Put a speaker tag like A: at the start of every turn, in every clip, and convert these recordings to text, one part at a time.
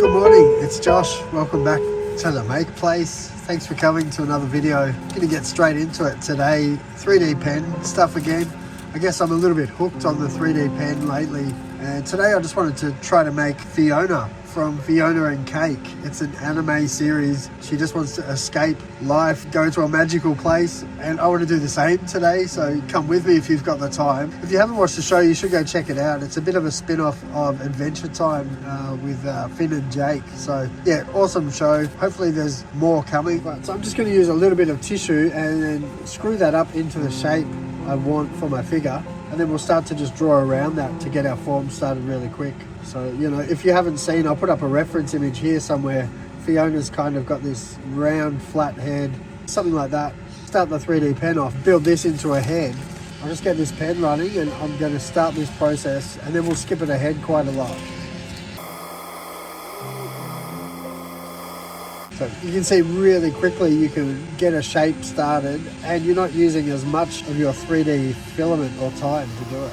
A: Good morning, it's Josh. Welcome back to the Make Place. Thanks for coming to another video. Gonna get straight into it today. 3D pen stuff again. I guess I'm a little bit hooked on the 3D pen lately. And today I just wanted to try to make Fiona from Fiona and Cake. It's an anime series. She just wants to escape life, go to a magical place, and I want to do the same today, so come with me if you've got the time. If you haven't watched the show, you should go check it out. It's a bit of a spin-off of Adventure Time with Finn and Jake. So yeah, awesome show. Hopefully there's more coming. Right, so I'm just going to use a little bit of tissue and then screw that up into the shape I want for my figure, and then we'll start to just draw around that to get our form started really quick. So, you know, if you haven't seen, I'll put up a reference image here somewhere. Fiona's kind of got this round, flat head, something like that. Start the 3D pen off, build this into a head. I'll just get this pen running and I'm going to start this process, and then we'll skip it ahead quite a lot. So you can see really quickly you can get a shape started and you're not using as much of your 3D filament or time to do it.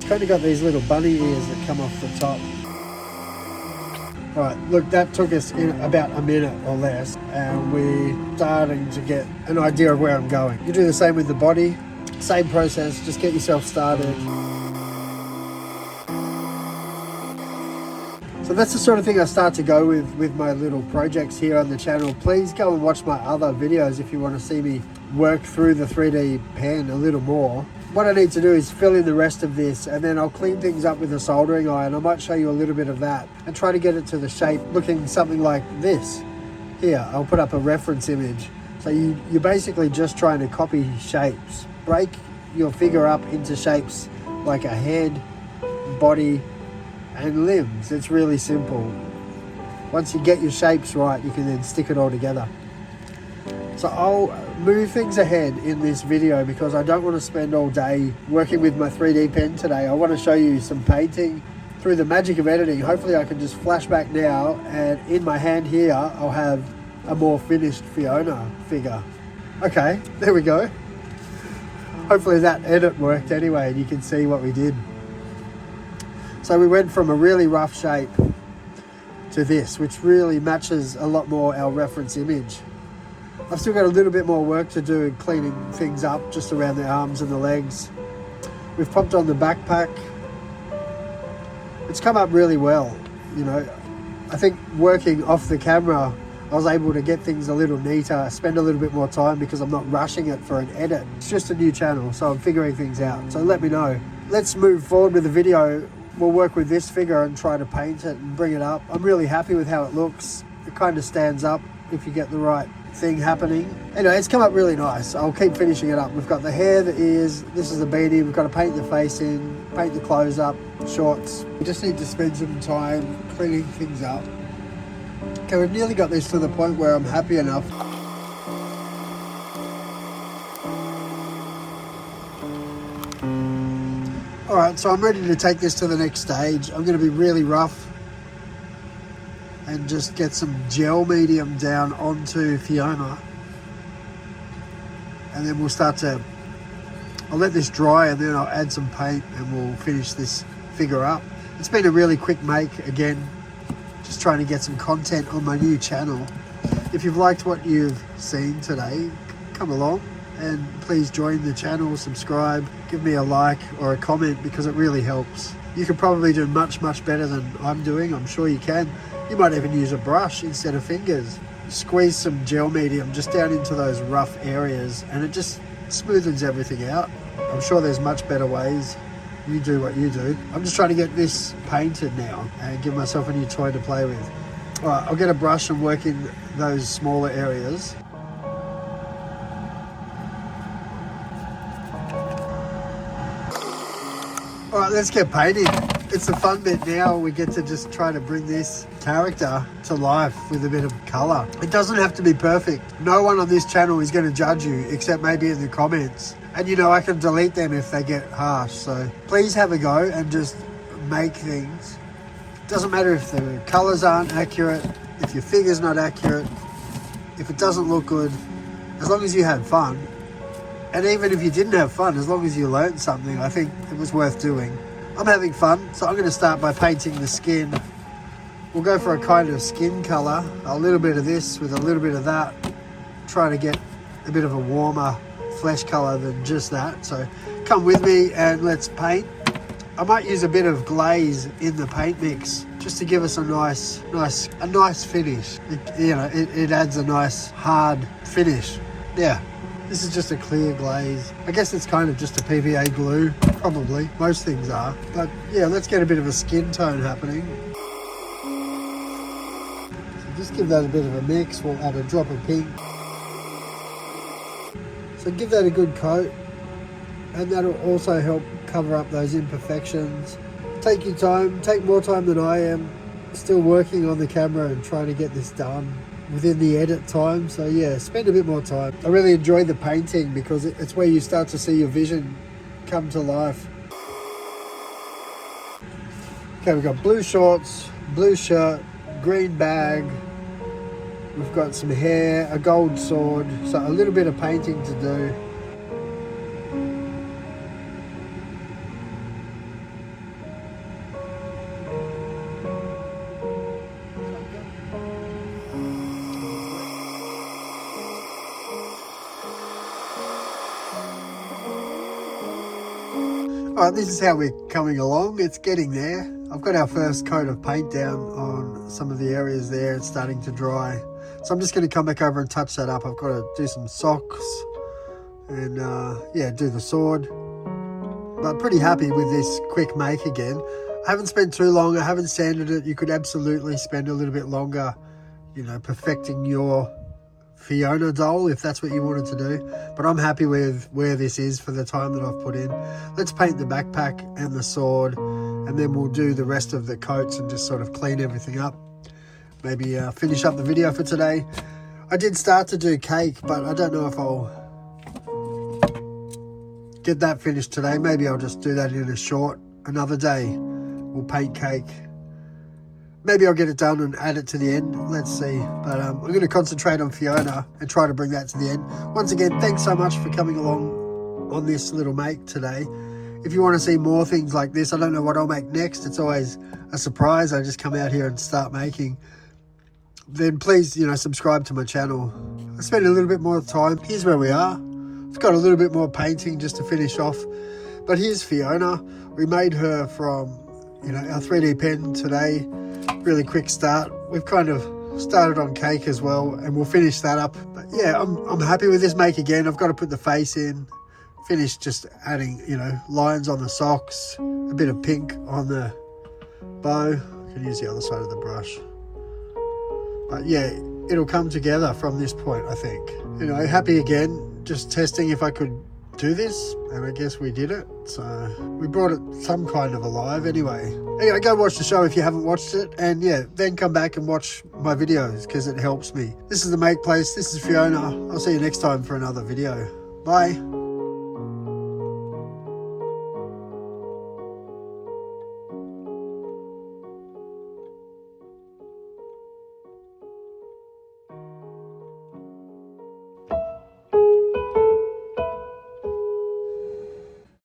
A: Kind of got these little bunny ears that come off the top. All right, look, that took us in about a minute or less, and we're starting to get an idea of where I'm going. You do the same with the body, same process, just get yourself started. So that's the sort of thing I start to go with my little projects here on the channel. Please go and watch my other videos if you want to see me work through the 3D pen a little more. What I need to do is fill in the rest of this, and then I'll clean things up with a soldering iron. I might show you a little bit of that and try to get it to the shape looking something like this. Here, I'll put up a reference image. So you're basically just trying to copy shapes. Break your figure up into shapes like a head, body, and limbs. It's really simple. Once you get your shapes right, you can then stick it all together. So I'll move things ahead in this video because I don't want to spend all day working with my 3D pen today. I want to show you some painting through the magic of editing. Hopefully I can just flash back now, and in my hand here I'll have a more finished Fiona figure. Okay, there we go. Hopefully that edit worked anyway and you can see what we did. So we went from a really rough shape to this, which really matches a lot more our reference image. I've still got a little bit more work to do cleaning things up just around the arms and the legs. We've popped on the backpack. It's come up really well, you know. I think working off the camera, I was able to get things a little neater, spend a little bit more time because I'm not rushing it for an edit. It's just a new channel, so I'm figuring things out. So let me know. Let's move forward with the video. We'll work with this figure and try to paint it and bring it up. I'm really happy with how it looks. It kind of stands up if you get the right thing happening. Anyway, it's come up really nice. I'll keep finishing it up. We've got the hair, the ears, this is the beanie. We've got to paint the face in, paint the clothes up, shorts. We just need to spend some time cleaning things up. Okay, we've nearly got this to the point where I'm happy enough. Alright, so I'm ready to take this to the next stage. I'm going to be really rough and just get some gel medium down onto Fiona. And then we'll start to... I'll let this dry and then I'll add some paint and we'll finish this figure up. It's been a really quick make, again, just trying to get some content on my new channel. If you've liked what you've seen today, come along and please join the channel, subscribe, give me a like or a comment because it really helps. You could probably do much better than I'm doing. I'm sure you can. You might even use a brush instead of fingers. Squeeze some gel medium just down into those rough areas and it just smoothens everything out. I'm sure there's much better ways. You do what you do. I'm just trying to get this painted now and give myself a new toy to play with. All right, I'll get a brush and work in those smaller areas. All right, let's get painting. It's the fun bit now. We get to just try to bring this character to life with a bit of color. It doesn't have to be perfect. No one on this channel is going to judge you except maybe in the comments. And you know, I can delete them if they get harsh. So please have a go and just make things. It doesn't matter if the colors aren't accurate, if your figure's not accurate, if it doesn't look good, as long as you had fun, And even if you didn't have fun, as long as you learned something, I think it was worth doing. I'm having fun, so I'm going to start by painting the skin. We'll go for a kind of skin colour, a little bit of this with a little bit of that, trying to get a bit of a warmer flesh colour than just that. So come with me and let's paint. I might use a bit of glaze in the paint mix just to give us a nice finish. It adds a nice hard finish. Yeah, this is just a clear glaze. I guess it's kind of just a PVA glue, probably. Most things are. But yeah, let's get a bit of a skin tone happening. So just give that a bit of a mix. We'll add a drop of pink. So give that a good coat, and that'll also help cover up those imperfections. Take your time, take more time than I am. Still working on the camera and trying to get this done within the edit time. So yeah, spend a bit more time. I really enjoy the painting because it's where you start to see your vision come to life. Okay, we've got blue shorts, blue shirt, green bag. We've got some hair, a gold sword, so a little bit of painting to do. Alright, this is how we're coming along. It's getting there. I've got our first coat of paint down on some of the areas there. It's starting to dry. So I'm just going to come back over and touch that up. I've got to do some socks and yeah, do the sword. But pretty happy with this quick make again. I haven't spent too long. I haven't sanded it. You could absolutely spend a little bit longer, you know, perfecting your Fiona doll if that's what you wanted to do. But I'm happy with where this is for the time that I've put in. Let's paint the backpack and the sword, and then we'll do the rest of the coats and just sort of clean everything up. Maybe finish up the video for today. I did start to do cake, but I don't know if I'll get that finished today. Maybe I'll just do that in a short another day. We'll paint cake. Maybe I'll get it done and add it to the end. Let's see. But I'm going to concentrate on Fiona and try to bring that to the end. Once again, thanks so much for coming along on this little make today. If you want to see more things like this, I don't know what I'll make next. It's always a surprise. I just come out here and start making. Then please, you know, subscribe to my channel. I spend a little bit more time. Here's where we are. I've got a little bit more painting just to finish off. But here's Fiona. We made her from, you know, our 3D pen today. Really quick start. We've kind of started on cake as well, and we'll finish that up. But yeah, I'm happy with this make again. I've got to put the face in. Finish just adding, you know, lines on the socks, a bit of pink on the bow. I can use the other side of the brush. But yeah, it'll come together from this point, I think. You know, happy again, just testing if I could do this, and I guess we did it. So we brought it some kind of alive anyway. Anyway, go watch the show if you haven't watched it, and yeah, then come back and watch my videos because it helps me. This is The Make Place. This is Fiona. I'll see you next time for another video. Bye.